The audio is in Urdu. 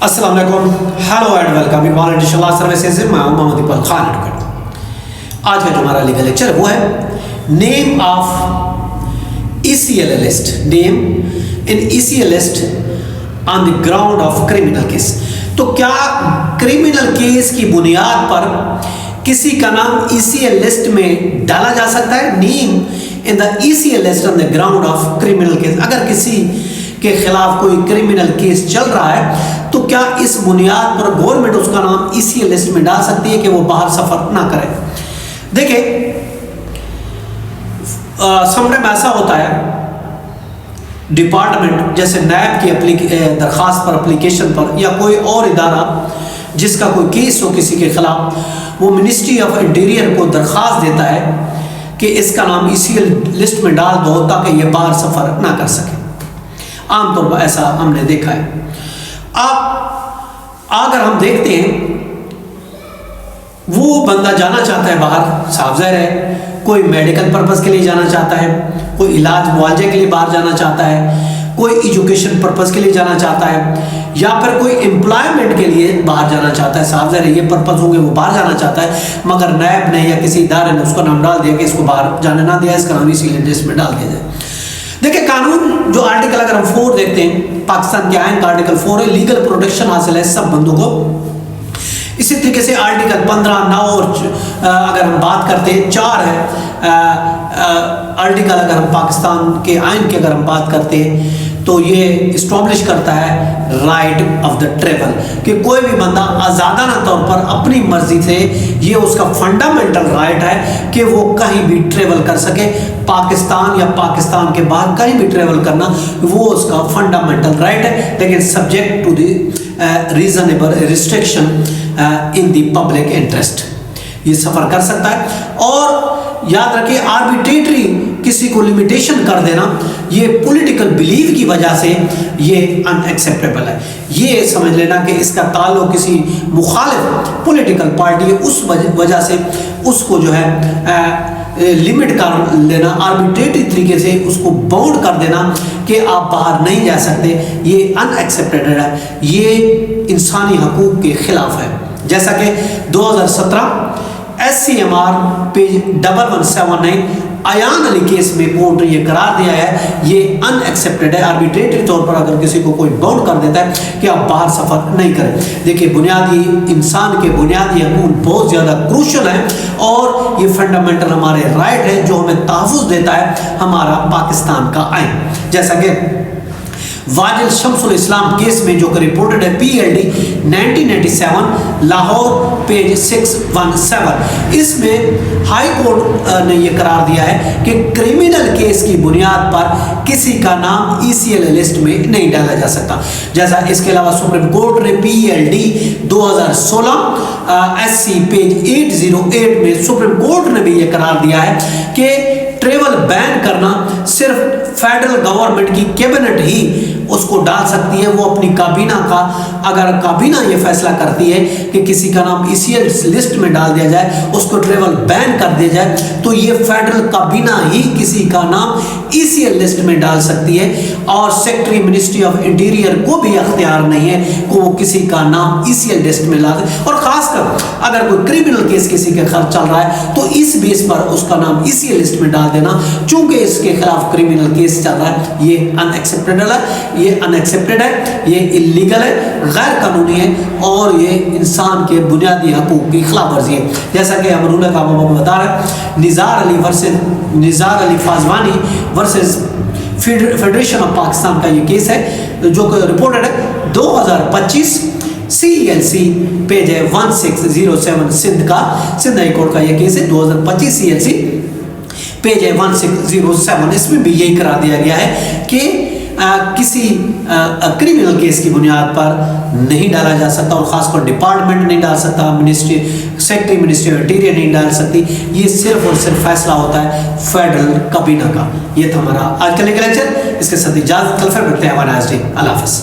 السلام علیکم، ہیلو اینڈ ویلکم اقبال انشاءاللہ سروسز سے میں ہوں محمد اقبال خان ایڈوکیٹ۔ آج کا جو ہمارا لیگل لیکچر وہ ہے name of ECL list, name in ECL list on the ground of criminal case. تو کیا کریمنل کیس کی بنیاد پر کسی کا نام ECL لسٹ میں ڈالا جا سکتا ہے؟ نیم ان دا ECL list on the ground of criminal case, اگر کسی کے خلاف کوئی کریمنل کیس چل رہا ہے تو کیا اس بنیاد پر گورنمنٹ اس کا نام ECL لسٹ میں ڈال سکتی ہے کہ وہ باہر سفر نہ کرے؟ دیکھیں، سم ٹائم ایسا ہوتا ہے ڈپارٹمنٹ جیسے نیب کی درخواست پر، اپلیکیشن پر، یا کوئی اور ادارہ جس کا کوئی کیس ہو کسی کے خلاف، وہ منسٹری آف انٹیریئر کو درخواست دیتا ہے کہ اس کا نام ECL لسٹ میں ڈال دو تاکہ یہ باہر سفر نہ کر سکے۔ عام طور پر ایسا ہم نے دیکھا ہے۔ اگر ہم دیکھتے ہیں وہ بندہ جانا چاہتا ہے باہر، صاف ظاہر ہے کوئی میڈیکل پرپس کے لیے جانا چاہتا ہے، کوئی علاج معالجے کے لیے باہر جانا چاہتا ہے، کوئی ایجوکیشن پرپس کے لیے جانا چاہتا ہے، یا پھر کوئی امپلائمنٹ کے لیے باہر جانا چاہتا ہے۔ صاف ظاہر ہے یہ پرپس ہوں گے، وہ باہر جانا چاہتا ہے، مگر نیب نے یا کسی ادارے نے اس کو نام ڈال دیا کہ اس کو باہر جانے نہ دیا، اس کا نام ECL لسٹ میں ڈال دیا جائے۔ دیکھیں، قانون جو آرٹیکل اگر ہم 4 دیکھتے ہیں، پاکستان کے آئین کا آرٹیکل 4 ہے، لیگل پروٹیکشن حاصل ہے سب بندوں کو۔ اسی طریقے سے آرٹیکل 15، 9 اور اگر ہم بات کرتے ہیں 4 ہے آرٹیکل، اگر ہم پاکستان کے آئین کی اگر ہم بات کرتے ہیں تو یہ اسٹیبلش کرتا ہے رائٹ آف دا ٹریول، کہ کوئی بھی بندہ آزادانہ طور پر اپنی مرضی سے، یہ اس کا فنڈامنٹل رائٹ ہے کہ وہ کہیں بھی ٹریول کر سکے، پاکستان یا پاکستان کے باہر کہیں بھی ٹریول کرنا وہ اس کا فنڈامنٹل رائٹ ہے، لیکن subject to the reasonable restriction in the public interest, یہ سفر کر سکتا ہے۔ اور یاد رکھیں، آربیٹریٹری کسی کو لمیٹیشن کر دینا، یہ پولیٹیکل بلیف کی وجہ سے یہ ان ایکسیپٹیبل ہے۔ یہ سمجھ لینا کہ اس کا تعلق کسی مخالف پولیٹیکل پارٹی ہے، اس وجہ سے اس کو جو ہے لمٹ کر لینا، آربیٹریٹری طریقے سے اس کو باؤنڈ کر دینا کہ آپ باہر نہیں جا سکتے، یہ ان ایکسیپٹیبل ہے، یہ انسانی حقوق کے خلاف ہے۔ جیسا کہ 2017 SCMR پیج 1179 ایان علی کیس میں کورٹ نے یہ قرار دیا ہے، یہ ان ایکسیپٹیڈ ہے۔ آربیٹریٹری طور پر اگر کسی کو کوئی باؤنڈ کر دیتا ہے کہ آپ باہر سفر نہیں کریں۔ دیکھیں، بنیادی انسان کے بنیادی حقوق بہت زیادہ کروشل ہیں، اور یہ فنڈامنٹل ہمارے رائٹ ہے جو ہمیں تحفظ دیتا ہے ہمارا پاکستان کا آئین۔ جیسا کہ واجل شمس الاسلام کیس میں جو کہ رپورٹڈ ہے PLD 1997 لاہور پیج 617، اس میں ہائی کورٹ نے یہ قرار دیا ہے کہ کریمنل کیس کی بنیاد پر کسی کا نام ECL لسٹ میں نہیں ڈالا جا سکتا۔ جیسا اس کے علاوہ سپریم کورٹ نے PLD 2016 SC پیج 808 میں سپریم کورٹ نے بھی یہ قرار دیا ہے کہ ٹریول بین کرنا صرف فیڈرل گورنمنٹ کی کیبنٹ ہی اس کو ڈال سکتی ہے۔ وہ اپنی کابینہ کا، اگر کابینہ یہ فیصلہ کرتی ہے کہ کسی کا نام ECL لسٹ میں ڈال دیا جائے، اس کو ٹریول بین کر دیا جائے، تو یہ فیڈرل کابینہ ہی کسی کا نام ECL لسٹ میں ڈال سکتی ہے، اور سیکرٹری منسٹری آف انٹیریئر کو بھی اختیار نہیں ہے کہ وہ کسی کا نام ECL لسٹ میں لا دے۔ اور خاص کر اگر کوئی کریمنل کیس کسی کے خلاف چل رہا ہے تو اس بیس پر اس کا نام ECL لسٹ میں ڈال دینا، چونکہ اس کے خلاف کریمنل کیس چل رہا ہے، یہ ان ایکسیپٹیبل ہے، یہ ان ایکسیپٹیڈ ہے، یہ اللیگل ہے، غیر قانونی ہے، اور یہ انسان کے بنیادی حقوق کی خلاف ورزی ہے۔ جیسا کہ ہم رولہ کا بتا رہے ہیں، نزار علی فاضوانی ورسز فیڈریشن آف پاکستان کا یہ کیس ہے جو کہ رپورٹڈ ہے 2025 CLC پیج ہے 1607 سندھ ہائی کورٹ کا یہ کیس ہے 2025 CLC پیج ہے 1607۔ اس میں بھی یہی قرار دیا گیا ہے کہ کسی کریمنل کیس کی بنیاد پر نہیں ڈالا جا سکتا، اور خاص کر ڈپارٹمنٹ نہیں ڈال سکتا، سیکرٹری منسٹری آف انٹیریئر نہیں ڈال سکتی، یہ صرف اور صرف فیصلہ ہوتا ہے فیڈرل کابینہ کا۔ یہ تھا ہمارا آج کا لیکچر، اس کے ساتھ اجازت، کل پھر ملتے ہیں، ہمارا اللہ حافظ۔